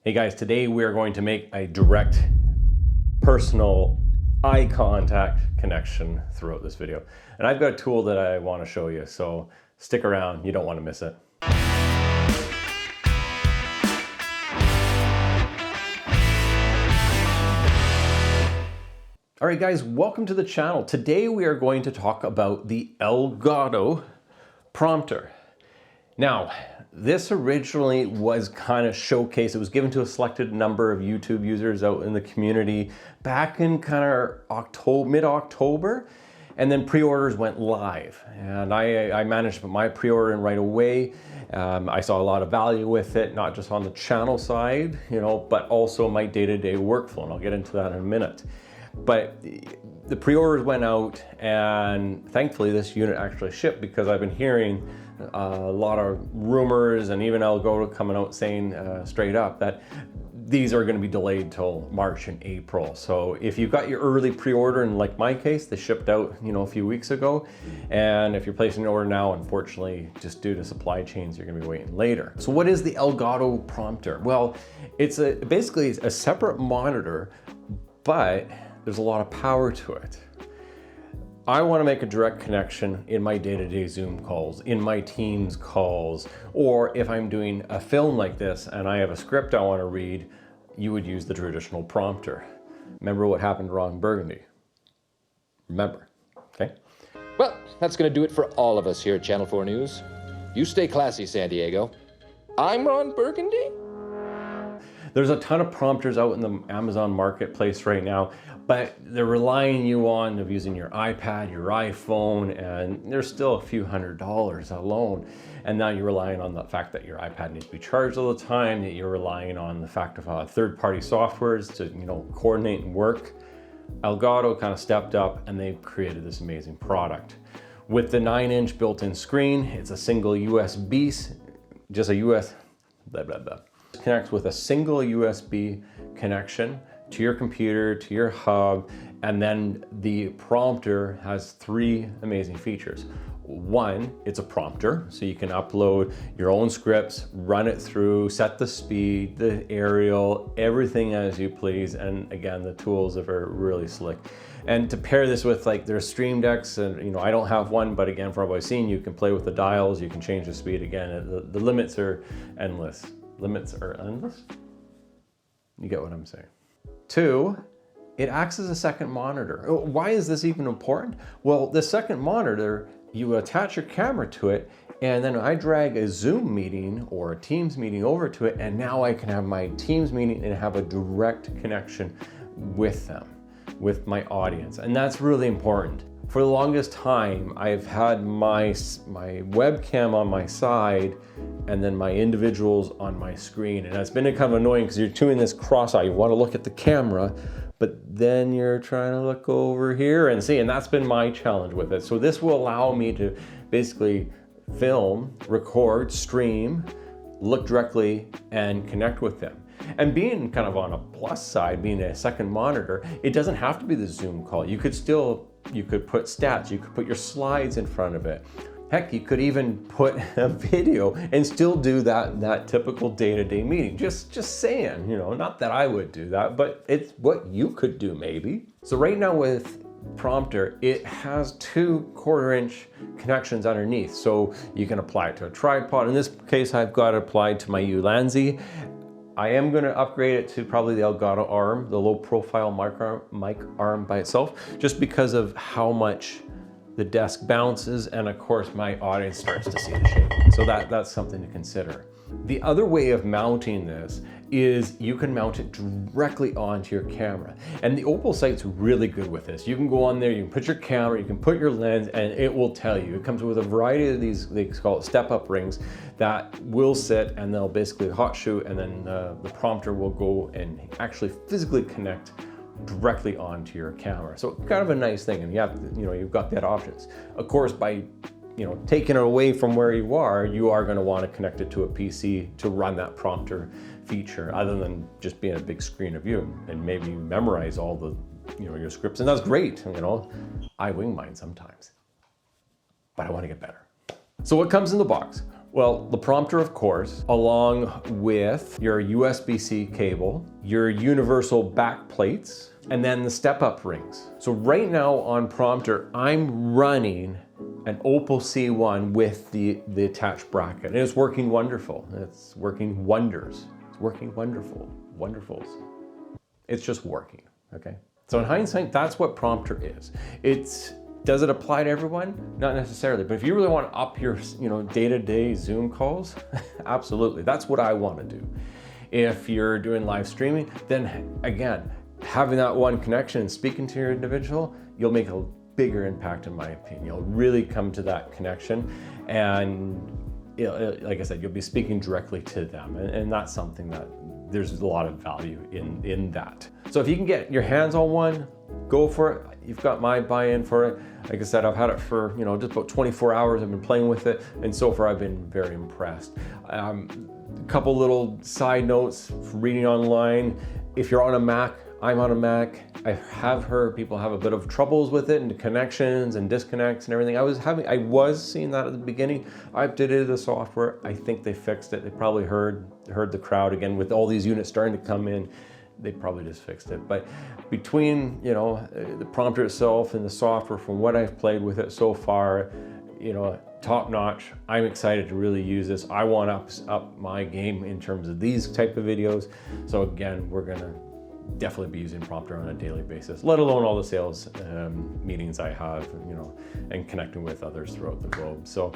Hey guys, today we are going to make a direct personal eye contact connection throughout this video. And I've got a tool that I want to show you, so stick around, you don't want to miss it. All right guys, welcome to the channel. Today we are going to talk about the Elgato Prompter. Now, this originally was kind of showcased. It was given to a selected number of YouTube users out in the community back in kind of mid-October, and then pre-orders went live. And I managed to put my pre-order in right away. I saw a lot of value with it, not just on the channel side, but also my day-to-day workflow, and I'll get into that in a minute. But the pre-orders went out, and thankfully this unit actually shipped, because I've been hearing a lot of rumors and even Elgato coming out saying straight up that these are going to be delayed till March and April. So if you've got your early pre-order, and like my case, they shipped out a few weeks ago, and if you're placing an order now, unfortunately, just due to supply chains, you're going to be waiting later. So what is the Elgato Prompter? Well, it's basically a separate monitor, but there's a lot of power to it. I want to make a direct connection in my day-to-day Zoom calls, in my Teams calls, or if I'm doing a film like this and I have a script I want to read, you would use the traditional prompter. Remember what happened to Ron Burgundy? Remember, okay? Well, that's going to do it for all of us here at Channel 4 News. You stay classy, San Diego. I'm Ron Burgundy. There's a ton of prompters out in the Amazon marketplace right now, but they're relying you on of using your iPad, your iPhone, and there's still a few $100s alone. And now you're relying on the fact that your iPad needs to be charged all the time, that you're relying on the fact of third-party softwares to coordinate and work. Elgato kind of stepped up and they've created this amazing product. With the 9-inch built-in screen, it's a single USB, just a US, blah, blah, blah. Connects with a single USB connection to your computer, to your hub, and then the prompter has three amazing features. One, it's a prompter, so you can upload your own scripts, run it through, set the speed, the aerial, everything as you please, and again, the tools are really slick. And to pair this with their Stream Decks, and I don't have one, but again, from what I've seen, you can play with the dials, you can change the speed again, the limits are endless. Limits are endless? You get what I'm saying. Two, it acts as a second monitor. Why is this even important? Well, the second monitor, you attach your camera to it, and then I drag a Zoom meeting or a Teams meeting over to it, and now I can have my Teams meeting and have a direct connection with them, with my audience. And that's really important. For the longest time, I've had my webcam on my side and then my individuals on my screen. And it's been kind of annoying because you're doing this cross-eye. You want to look at the camera, but then you're trying to look over here and see, and that's been my challenge with it. So this will allow me to basically film, record, stream, look directly, and connect with them. And being kind of on a plus side, being a second monitor, it doesn't have to be the Zoom call. You could put stats, you could put your slides in front of it. Heck, you could even put a video and still do that typical day-to-day meeting. Just saying, not that I would do that, but it's what you could do maybe. So right now with Prompter, it has two 1/4-inch connections underneath. So you can apply it to a tripod. In this case, I've got it applied to my Ulanzi. I am going to upgrade it to probably the Elgato arm, the low profile mic arm by itself, just because of how much the desk bounces, and of course my audience starts to see the shaking. So that's something to consider. The other way of mounting this is you can mount it directly onto your camera. And the Opal site's really good with this. You can go on there, you can put your camera, you can put your lens, and it will tell you. It comes with a variety of these, they call it step-up rings, that will sit and they'll basically hot shoot, and then the prompter will go and actually physically connect directly onto your camera. So kind of a nice thing, and you've got that options. Of course, by taking it away from where you are going to want to connect it to a PC to run that prompter feature, other than just being a big screen of you, and maybe you memorize all the your scripts, and that's great. I wing mine sometimes, but I want to get better. So what comes in the box? Well, the prompter, of course, along with your USB-C cable, your universal back plates, and then the step-up rings. So right now on Prompter, I'm running an Opal C1 with the attached bracket. And it's working wonderful. It's working wonders. It's working wonderful. Wonderfuls. It's just working, okay? So in hindsight, that's what Prompter is. Does it apply to everyone? Not necessarily, but if you really want to up your day-to-day Zoom calls, absolutely. That's what I want to do. If you're doing live streaming, then again, having that one connection and speaking to your individual, you'll make a bigger impact in my opinion. You'll really come to that connection and like I said, you'll be speaking directly to them. And that's something that there's a lot of value in that. So if you can get your hands on one, go for it. You've got my buy-in for it. Like I said, I've had it for just about 24 hours. I've been playing with it, and so far I've been very impressed. A couple little side notes from reading online. If you're on a Mac, I'm on a Mac. I have heard people have a bit of troubles with it and connections and disconnects and everything. I was seeing that at the beginning. I updated the software. I think they fixed it. They probably heard the crowd again with all these units starting to come in. They probably just fixed it. But between the prompter itself and the software, from what I've played with it so far, top notch. I'm excited to really use this. I want to up my game in terms of these type of videos. So again, we're gonna definitely be using Prompter on a daily basis, let alone all the sales meetings I have, and connecting with others throughout the globe. So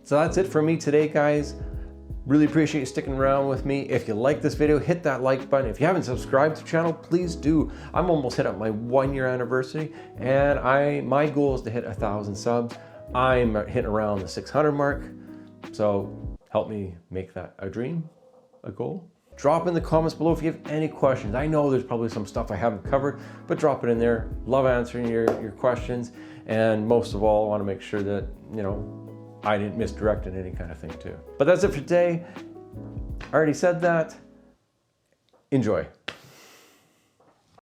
that's it for me today, guys. Really appreciate you sticking around with me. If you like this video, hit that like button. If you haven't subscribed to the channel, please do. I'm almost hit up my 1-year anniversary, and my goal is to hit 1,000 subs. I'm hitting around the 600 mark. So help me make that a dream, a goal. Drop in the comments below if you have any questions. I know there's probably some stuff I haven't covered, but drop it in there. Love answering your questions. And most of all, I want to make sure that, I didn't misdirect in any kind of thing too. But that's it for today. I already said that. Enjoy.